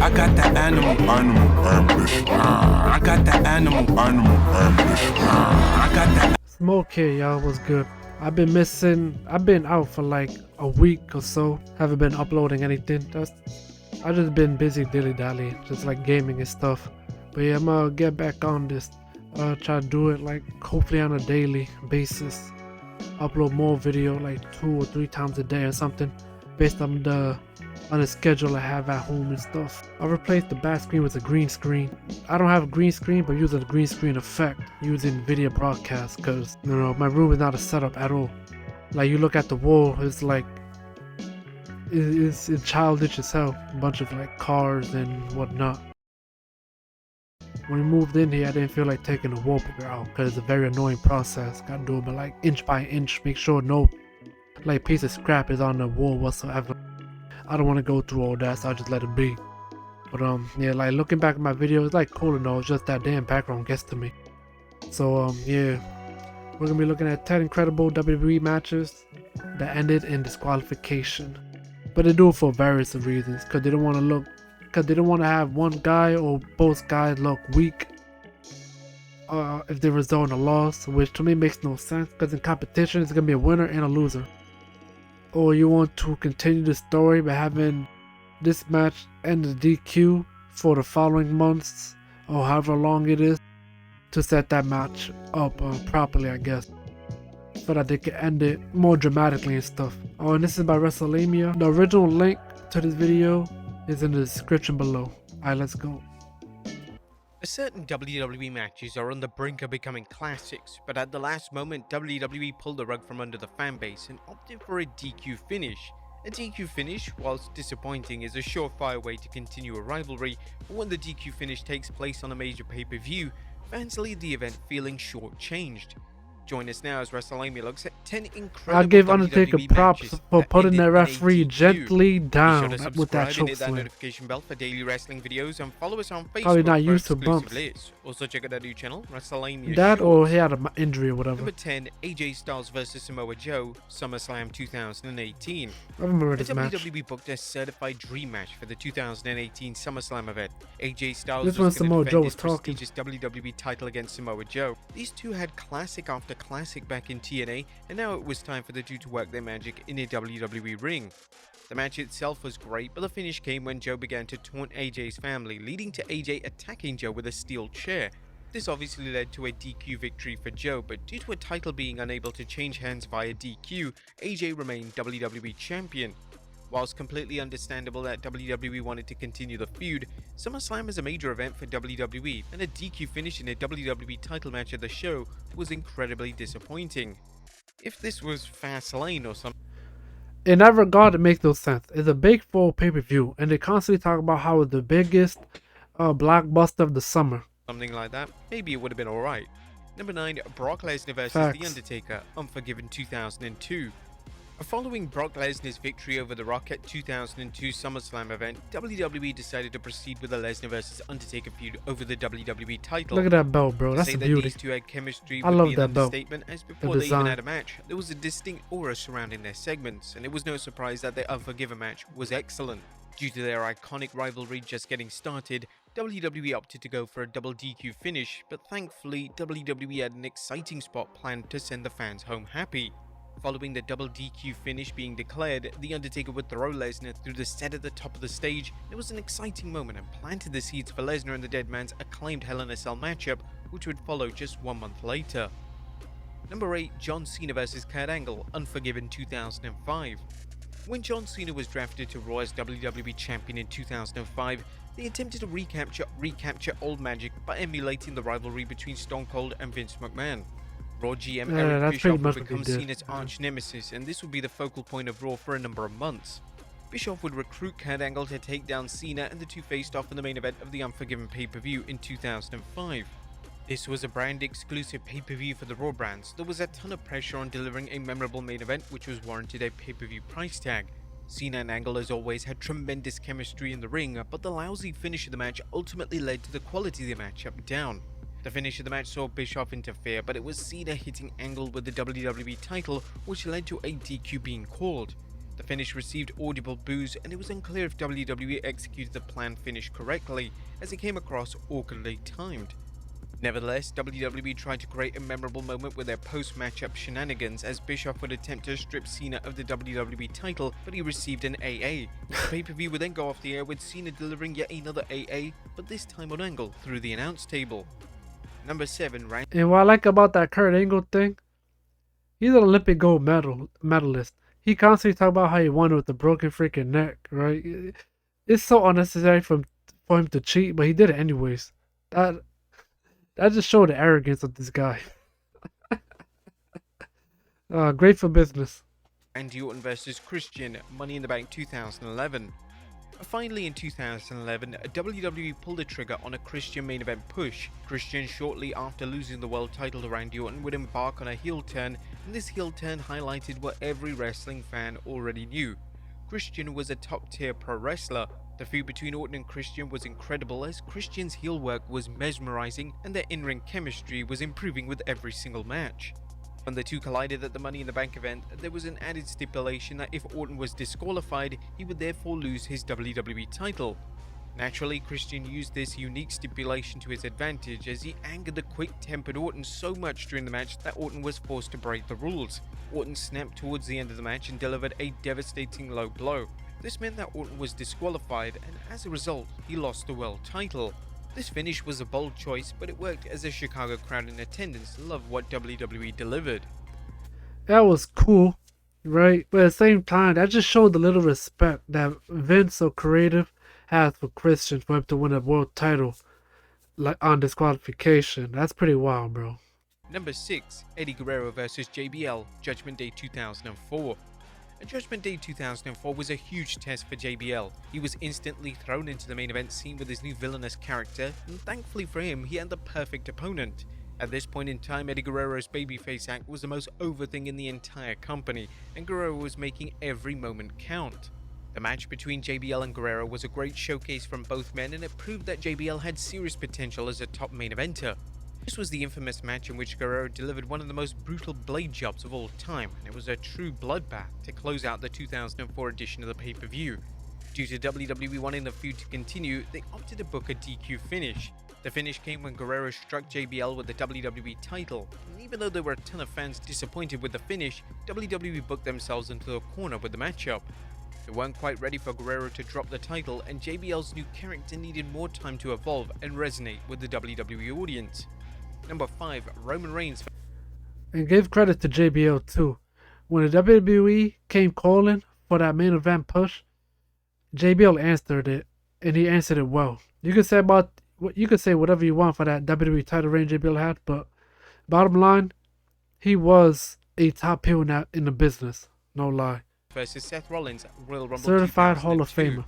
I got that animal, ambition. I got that animal, ambition. I got that. Smoke here, y'all. Was good. I've been out for like a week or so. Haven't been uploading anything. I just been busy dilly-dally, just like gaming and stuff. But yeah, I'm gonna get back on this. Try to do it like hopefully on a daily basis. Upload more video like 2 or 3 times a day or something, based on the schedule I have at home and stuff. I replaced the back screen with a green screen. I don't have a green screen, but using the green screen effect using video broadcast, because you know my room is not a setup at all. Like you look at the wall, it's like it's childish as hell. A bunch of like cars and whatnot. When we moved in here, I didn't feel like taking the wallpaper out because it's a very annoying process. Gotta do it by like inch by inch, make sure no like piece of scrap is on the wall whatsoever. I don't want to go through all that, so I'll just let it be. But yeah, like looking back at my video, it's like cool and all, it's just that damn background gets to me. So yeah, we're gonna be looking at 10 incredible WWE matches that ended in disqualification. But they do it for various reasons, because they don't want to have one guy or both guys look weak if they result in a loss, which to me makes no sense, because in competition it's gonna be a winner and a loser. Or you want to continue the story by having this match end the DQ for the following months or however long it is to set that match up properly, I guess, so that they can end it more dramatically and stuff. Oh, and this is by WrestleMania. The original link to this video is in the description below. Alright, let's go. Certain WWE matches are on the brink of becoming classics, but at the last moment WWE pulled the rug from under the fanbase and opted for a DQ finish. A DQ finish, whilst disappointing, is a surefire way to continue a rivalry, but when the DQ finish takes place on a major pay-per-view, fans leave the event feeling shortchanged. Join us now as WrestleMania looks at 10 incredible I'll give Undertaker WWE props matches for that putting ended the in referee a DQ. gently Be down sure to with that subscribe and hit that chokeslam. notification bell for daily wrestling videos and follow us on Facebook Probably not for used to exclusive bumps. lists. Also check out our new channel, WrestleMania That or Shorts. he had an injury or whatever. Number 10, AJ Styles vs Samoa Joe, SummerSlam 2018. I remember The this match. WWE booked a certified dream match for the 2018 SummerSlam event. AJ Styles This was one going Samoa to Joe defend was his talking. prestigious WWE title against Samoa Joe. These two had classic after classic back in TNA, and now it was time for the two to work their magic in a WWE ring. The match itself was great, but the finish came when Joe began to taunt AJ's family, leading to AJ attacking Joe with a steel chair. This obviously led to a DQ victory for Joe, but due to a title being unable to change hands via DQ, AJ remained WWE Champion. Whilst completely understandable that WWE wanted to continue the feud, SummerSlam is a major event for WWE, and a DQ finish in a WWE title match at the show was incredibly disappointing. If this was Fastlane or something In that regard, it makes no sense. It's a big full pay-per-view, and they constantly talk about how it's the biggest blockbuster of the summer. like that, maybe it would have been alright. Number 9, Brock Lesnar vs. Facts. The Undertaker, Unforgiven 2002. Following Brock Lesnar's victory over The Rock at 2002 SummerSlam event, WWE decided to proceed with the Lesnar vs. Undertaker feud over the WWE title. Look at that belt, bro. To That's say a that beauty. these two had chemistry I would love be an that belt. understatement, as before they even design. had a match, there was a distinct aura surrounding their segments, and it was no surprise that the Unforgiven match was excellent. Due to their iconic rivalry just getting started, WWE opted to go for a double DQ finish, but thankfully WWE had an exciting spot planned to send the fans home happy. Following the double DQ finish being declared, The Undertaker would throw Lesnar through the set at the top of the stage. It was an exciting moment and planted the seeds for Lesnar and the Dead Man's acclaimed Hell in a Cell matchup, which would follow just 1 month later. Number 8, John Cena vs. Kurt Angle, Unforgiven 2005. When John Cena was drafted to Raw as WWE Champion in 2005, they attempted to recapture old magic by emulating the rivalry between Stone Cold and Vince McMahon. Raw GM Yeah, Eric that's Bischoff pretty would much what become they did. Cena's arch nemesis, and this would be the focal point of Raw for a number of months. Bischoff would recruit Kurt Angle to take down Cena, and the two faced off in the main event of the Unforgiven pay-per-view in 2005. This was a brand-exclusive pay-per-view for the Raw brands. There was a ton of pressure on delivering a memorable main event, which was warranted a pay-per-view price tag. Cena and Angle, as always, had tremendous chemistry in the ring, but the lousy finish of the match ultimately led to the quality of the matchup down. The finish of the match saw Bischoff interfere, but it was Cena hitting Angle with the WWE title, which led to a DQ being called. The finish received audible boos, and it was unclear if WWE executed the planned finish correctly, as it came across awkwardly timed. Nevertheless, WWE tried to create a memorable moment with their post-matchup shenanigans, as Bischoff would attempt to strip Cena of the WWE title, but he received an AA. The pay-per-view would then go off the air with Cena delivering yet another AA, but this time on Angle through the announce table. Number 7, Randy. And what I like about that Kurt Angle thing, he's an Olympic gold medalist. He constantly talk about how he won with a broken freaking neck, right? It's so unnecessary for him to cheat, but he did it anyways. That just showed the arrogance of this guy. Great for business. Randy Orton vs Christian, Money in the Bank 2011. Finally, in 2011, WWE pulled the trigger on a Christian main event push. Christian, shortly after losing the world title to Randy Orton, would embark on a heel turn, and this heel turn highlighted what every wrestling fan already knew. Christian was a top-tier pro wrestler. The feud between Orton and Christian was incredible, as Christian's heel work was mesmerizing and their in-ring chemistry was improving with every single match. When the two collided at the Money in the Bank event, there was an added stipulation that if Orton was disqualified, he would therefore lose his WWE title. Naturally, Christian used this unique stipulation to his advantage, as he angered the quick-tempered Orton so much during the match that Orton was forced to break the rules. Orton snapped towards the end of the match and delivered a devastating low blow. This meant that Orton was disqualified, and as a result, he lost the world title. This finish was a bold choice, but it worked, as the Chicago crowd in attendance loved what WWE delivered. That was cool, right? But at the same time, that just showed the little respect that Vince, so creative, has for Christian for him to win a world title like on disqualification. That's pretty wild, bro. Number 6, Eddie Guerrero vs JBL, Judgment Day 2004. Judgment Day 2004 was a huge test for JBL. He was instantly thrown into the main event scene with his new villainous character, and thankfully for him, he had the perfect opponent. At this point in time, Eddie Guerrero's babyface act was the most over thing in the entire company, and Guerrero was making every moment count. The match between JBL and Guerrero was a great showcase from both men, and it proved that JBL had serious potential as a top main eventer. This was the infamous match in which Guerrero delivered one of the most brutal blade jobs of all time, and it was a true bloodbath to close out the 2004 edition of the pay-per-view. Due to WWE wanting the feud to continue, they opted to book a DQ finish. The finish came when Guerrero struck JBL with the WWE title, and even though there were a ton of fans disappointed with the finish, WWE booked themselves into a corner with the matchup. They weren't quite ready for Guerrero to drop the title, and JBL's new character needed more time to evolve and resonate with the WWE audience. Number 5, Roman Reigns. And give credit to JBL too. When the WWE came calling for that main event push, JBL answered it, and he answered it well. You can say whatever you want for that WWE title reign JBL had, but bottom line, he was a top heel in the business. No lie. Versus Seth Rollins, Royal Rumble Certified Hall of 2002. Famer.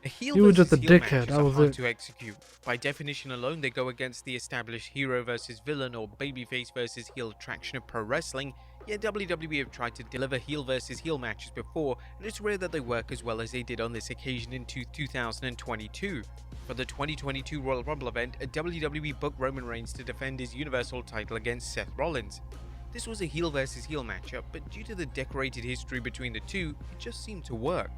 A heel He was versus just a heel dickhead, matches that are was hard it. to execute. By definition alone, they go against the established hero versus villain or babyface versus heel attraction of pro wrestling, yet WWE have tried to deliver heel versus heel matches before, and it's rare that they work as well as they did on this occasion in 2022. For the 2022 Royal Rumble event, WWE booked Roman Reigns to defend his Universal title against Seth Rollins. This was a heel versus heel matchup, but due to the decorated history between the two, it just seemed to work.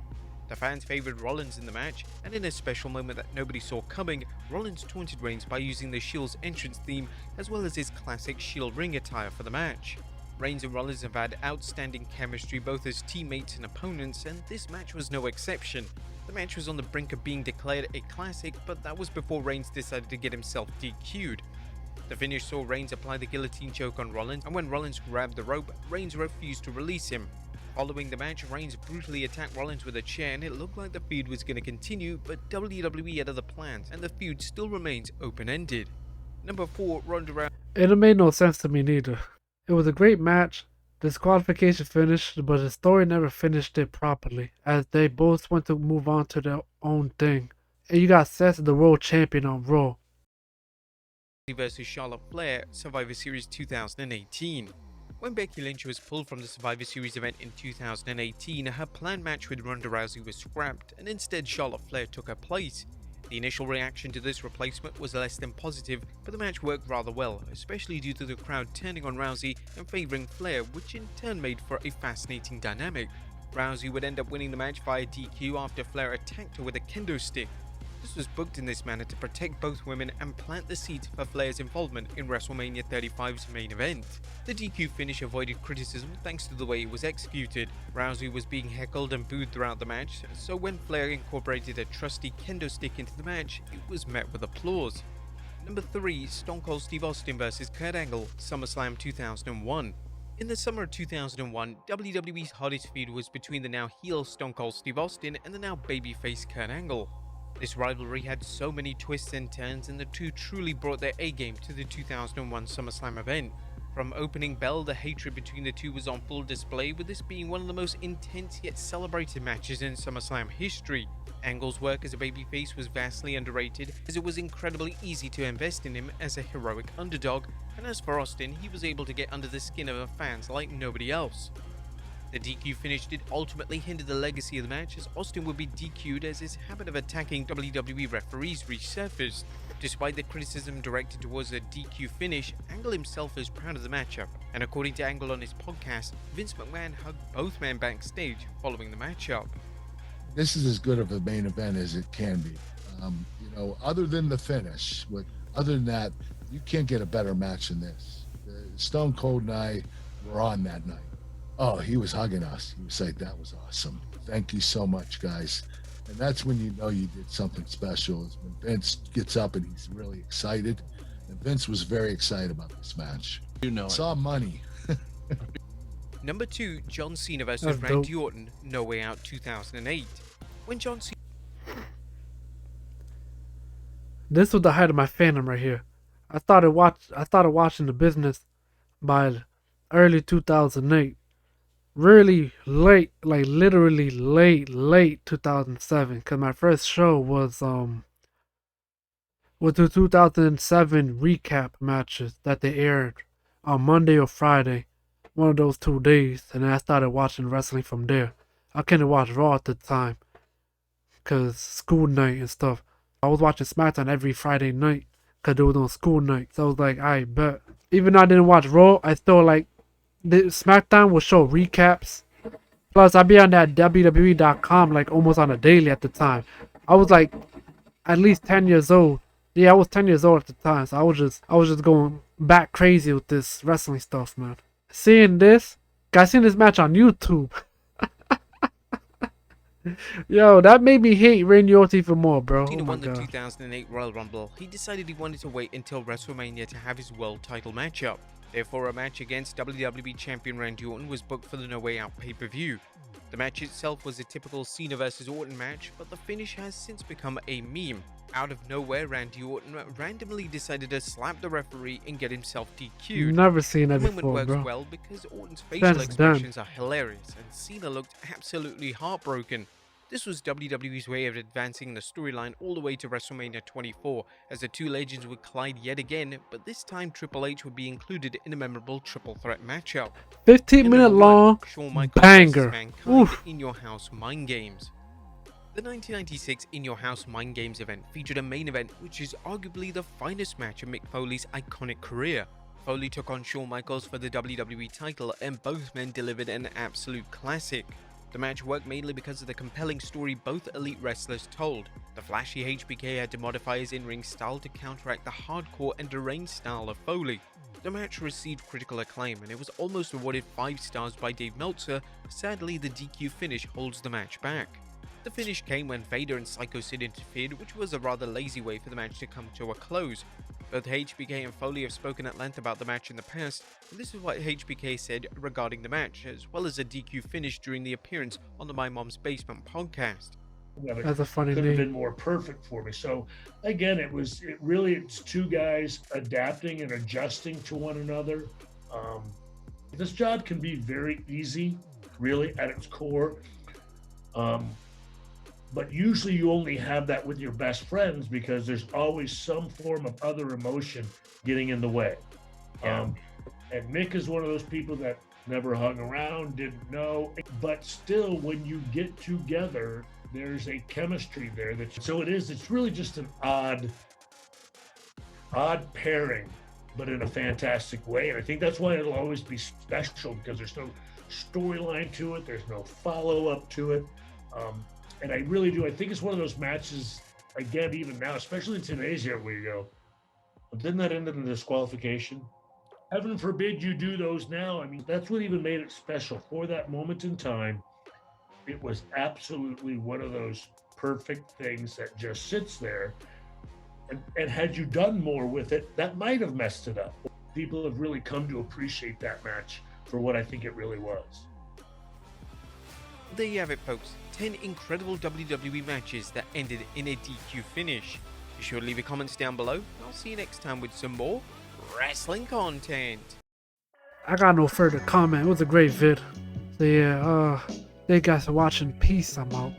The fans favoured Rollins in the match, and in a special moment that nobody saw coming, Rollins taunted Reigns by using the Shield's entrance theme as well as his classic Shield ring attire for the match. Reigns and Rollins have had outstanding chemistry both as teammates and opponents, and this match was no exception. The match was on the brink of being declared a classic, but that was before Reigns decided to get himself DQ'd. The finish saw Reigns apply the guillotine choke on Rollins, and when Rollins grabbed the rope, Reigns refused to release him. Following the match, Reigns brutally attacked Rollins with a chair, and it looked like the feud was going to continue, but WWE had other plans, and the feud still remains open-ended. Number 4, Ronda Rousey. It made no sense to me neither. It was a great match, disqualification finished, but the story never finished it properly, as they both went to move on to their own thing. And you got Seth the world champion on Raw. Versus Charlotte Flair, Survivor Series 2018. When Becky Lynch was pulled from the Survivor Series event in 2018, her planned match with Ronda Rousey was scrapped, and instead Charlotte Flair took her place. The initial reaction to this replacement was less than positive, but the match worked rather well, especially due to the crowd turning on Rousey and favouring Flair, which in turn made for a fascinating dynamic. Rousey would end up winning the match via DQ after Flair attacked her with a kendo stick. This was booked in this manner to protect both women and plant the seeds for Flair's involvement in WrestleMania 35's main event. The DQ finish avoided criticism thanks to the way it was executed. Rousey was being heckled and booed throughout the match, so when Flair incorporated a trusty kendo stick into the match, it was met with applause. Number 3, Stone Cold Steve Austin vs Kurt Angle, SummerSlam 2001. In the summer of 2001, WWE's hottest feud was between the now heel Stone Cold Steve Austin and the now babyface Kurt Angle. This rivalry had so many twists and turns, and the two truly brought their A-game to the 2001 SummerSlam event. From opening bell, the hatred between the two was on full display, with this being one of the most intense yet celebrated matches in SummerSlam history. Angle's work as a babyface was vastly underrated, as it was incredibly easy to invest in him as a heroic underdog, and as for Austin, he was able to get under the skin of the fans like nobody else. The DQ finish did ultimately hinder the legacy of the match, as Austin would be DQ'd as his habit of attacking WWE referees resurfaced. Despite the criticism directed towards the DQ finish, Angle himself is proud of the matchup, and according to Angle on his podcast, Vince McMahon hugged both men backstage following the matchup. This is as good of a main event as it can be. Other than the finish, other than that, you can't get a better match than this. Stone Cold and I were on that night. Oh, he was hugging us. He was like, that was awesome. Thank you so much, guys. And that's when you know you did something special, is when Vince gets up and he's really excited. And Vince was very excited about this match. Saw money. Number 2, John Cena vs Randy Orton, No Way Out 2008. When John Cena... This was the height of my fandom right here. I started watching The Business by early 2008. Really late, like literally late 2007, because my first show was the 2007 recap matches that they aired on Monday or Friday, one of those 2 days, and then I started watching wrestling from there. I couldn't watch Raw at the time because school night and stuff. I was watching SmackDown every Friday night because it was on school night, so I was like, I bet. Even though I didn't watch Raw, I still like the SmackDown will show recaps. Plus, I'd be on that WWE.com like almost on a daily at the time. I was like at least 10 years old. Yeah, I was 10 years old at the time, so I was just going back crazy with this wrestling stuff, man. Seeing this, I seen this match on YouTube. Yo, that made me hate Randy Orton even more, bro. Cena Oh my won the God. 2008 Royal Rumble. He decided he wanted to wait until WrestleMania to have his world title matchup. Therefore, a match against WWE Champion Randy Orton was booked for the No Way Out pay-per-view. The match itself was a typical Cena vs Orton match, but the finish has since become a meme. Out of nowhere, Randy Orton randomly decided to slap the referee and get himself DQ'd. Never seen that The moment before, works bro. well because Orton's facial That's expressions are hilarious, and Cena looked absolutely heartbroken. This was WWE's way of advancing the storyline all the way to WrestleMania 24, as the two legends would collide yet again, but this time Triple H would be included in a memorable triple threat matchup. 15-minute long Shawn Michaels banger. versus Mankind Oof. in Your House Mind Games. The 1996 In Your House Mind Games event featured a main event which is arguably the finest match of Mick Foley's iconic career. Foley took on Shawn Michaels for the WWE title, and both men delivered an absolute classic. The match worked mainly because of the compelling story both elite wrestlers told. The flashy HBK had to modify his in-ring style to counteract the hardcore and deranged style of Foley. The match received critical acclaim, and it was almost awarded 5 stars by Dave Meltzer. Sadly, the DQ finish holds the match back. The finish came when Vader and Psycho Sid interfered, which was a rather lazy way for the match to come to a close. Both HBK and Foley have spoken at length about the match in the past, and this is what HBK said regarding the match, as well as a DQ finish during the appearance on the My Mom's Basement podcast. That's a funny Could have name. been more perfect for me. So again, it's two guys adapting and adjusting to one another. This job can be very easy, really, at its core. But usually you only have that with your best friends because there's always some form of other emotion getting in the way. And Mick is one of those people that never hung around, didn't know, but still when you get together, there's a chemistry there. It's really just an odd pairing, but in a fantastic way. And I think that's why it'll always be special, because there's storyline to it. There's no follow-up to it. And I really do. I think it's one of those matches, again, even now, especially in today's era, where you go, well, didn't that end in disqualification? Heaven forbid you do those now. I mean, that's what even made it special. For that moment in time, it was absolutely one of those perfect things that just sits there. And had you done more with it, that might have messed it up. People have really come to appreciate that match for what I think it really was. There you have it, folks. 10 incredible WWE matches that ended in a DQ finish. Be sure to leave your comments down below. I'll see you next time with some more wrestling content. I got no further comment. It was a great vid. So yeah, thank you guys for watching. Peace. I'm out.